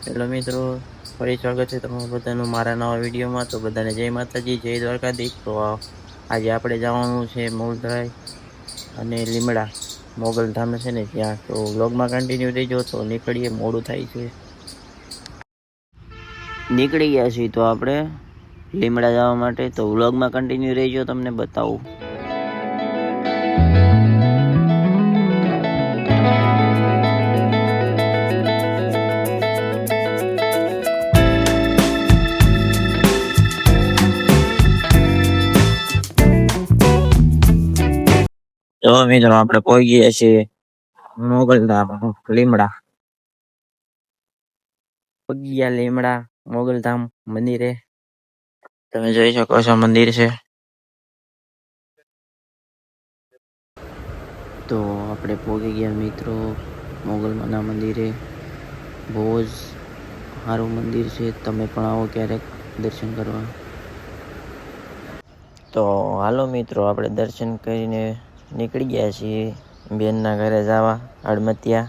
Hello મિત્રો, ફરી સ્વાગત છે તમારું બધાનું મારા નવા વિડીયોમાં. તો બધાને જય માતાજી, જય દ્વારકાધીશ. તો આજે આપણે જવાનું છે મૂળરાય અને લીમડા મોગલધામ છે ને ત્યાં. તો વ્લોગમાં કન્ટિન્યુ રહેજો. તો નીકળીએ, મોડું થાય છે. નીકળી ગયા છીએ તો આપણે લીમડા જવા માટે. તો વ્લોગમાં કન્ટિન્યુ રહેજો, તમને બતાવું. તો મિત્રો આપણે પહોંચી ગયા છીએ મોગલધામ લીમડા. પહોંચી ગયા લીમડા મોગલધામ મંદિરે. તમે જોઈ શકો છો મંદિર છે. તો આપણે પહોંચી ગયા મિત્રો મોગલમાના મંદિરે. બહુ જ સારું મંદિર છે, તમે પણ આવો ક્યારેક દર્શન કરવા. તો હાલો મિત્રો, આપણે દર્શન કરીને નીકળી ગયા છીએ બેનના ઘરે જવા, હડમતિયા.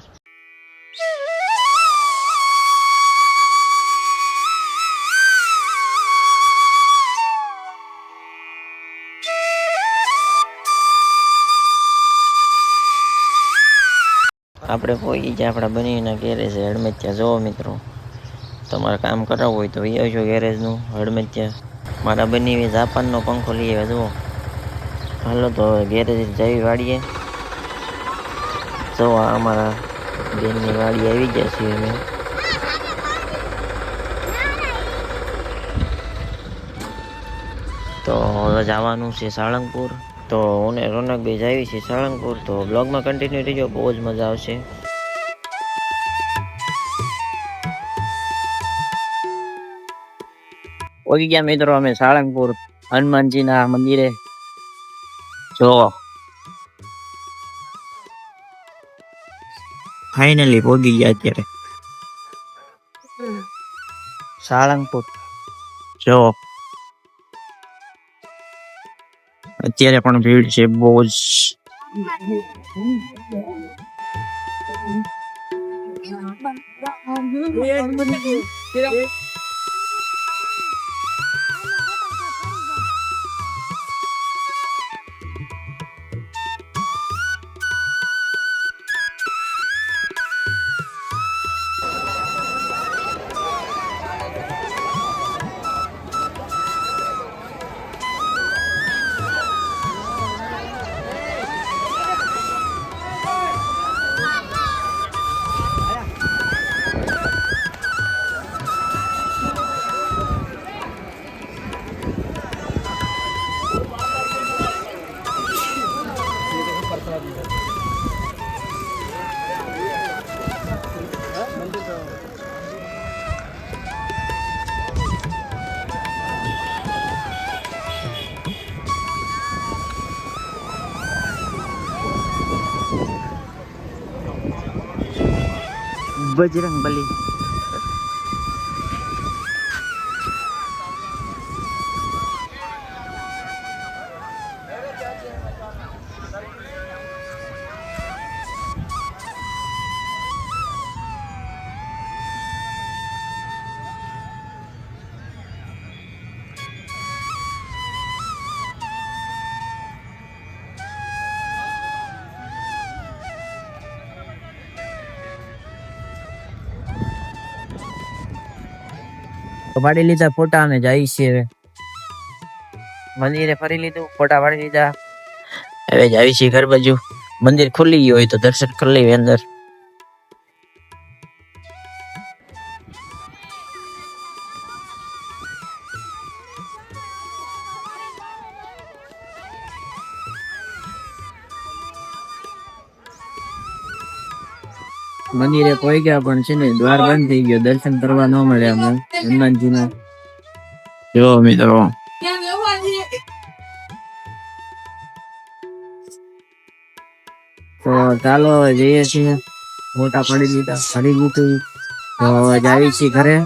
આપણે પહોંચી ગયા આપણા બનીના ગેરેજ હડમતિયા. જોવો મિત્રો, તમારે કામ કરાવવું હોય તો એ આવજો ગેરેજનું હડમતિયા. મારા બની જાપાનનો પંખો લઈ આવ્યા. જુઓ, હાલો તો ગેરેજ જઈ વાડીએ. જો અમારા બેનની વાડી આવી ગયા છીએ અમે. તો હવે જવાનું છે સાળંગપુર. તો હું રોનકભાઈ જાવી છે સાળંગપુર. તો બ્લોગમાં કન્ટિન્યુ રહેજો, બહુ જ મજા આવશે. પહોંચી ગયા મિત્રો અમે સાળંગપુર હનુમાનજીના મંદિરે. જો ફાઇનલી પહોંચી ગયા અત્યારે સાળંગપુર. જો અત્યારે પણ ભીડ છે બહુ જ. બજરંગબલી. પાડી લીધા ફોટા અને જાય છે મંદિરે. ફરી લીધું, ફોટા પાડી લીધા. હવે જાય છે ઘર બાજુ. મંદિર ખુલ્લી ગયું હોય તો દર્શન કરી લઈએ અંદર. મંદિરે કોઈ ગયા પણ છે ને દ્વાર બંધ થઈ ગયો, દર્શન કરવા ન મળે અમને હનુમાનજીના. જો મિત્રો, તો ચાલો હવે જઈએ છીએ. ફોટા પાડી લીધા, ફરી લીધું. તો હવે જાવી છીએ ઘરે.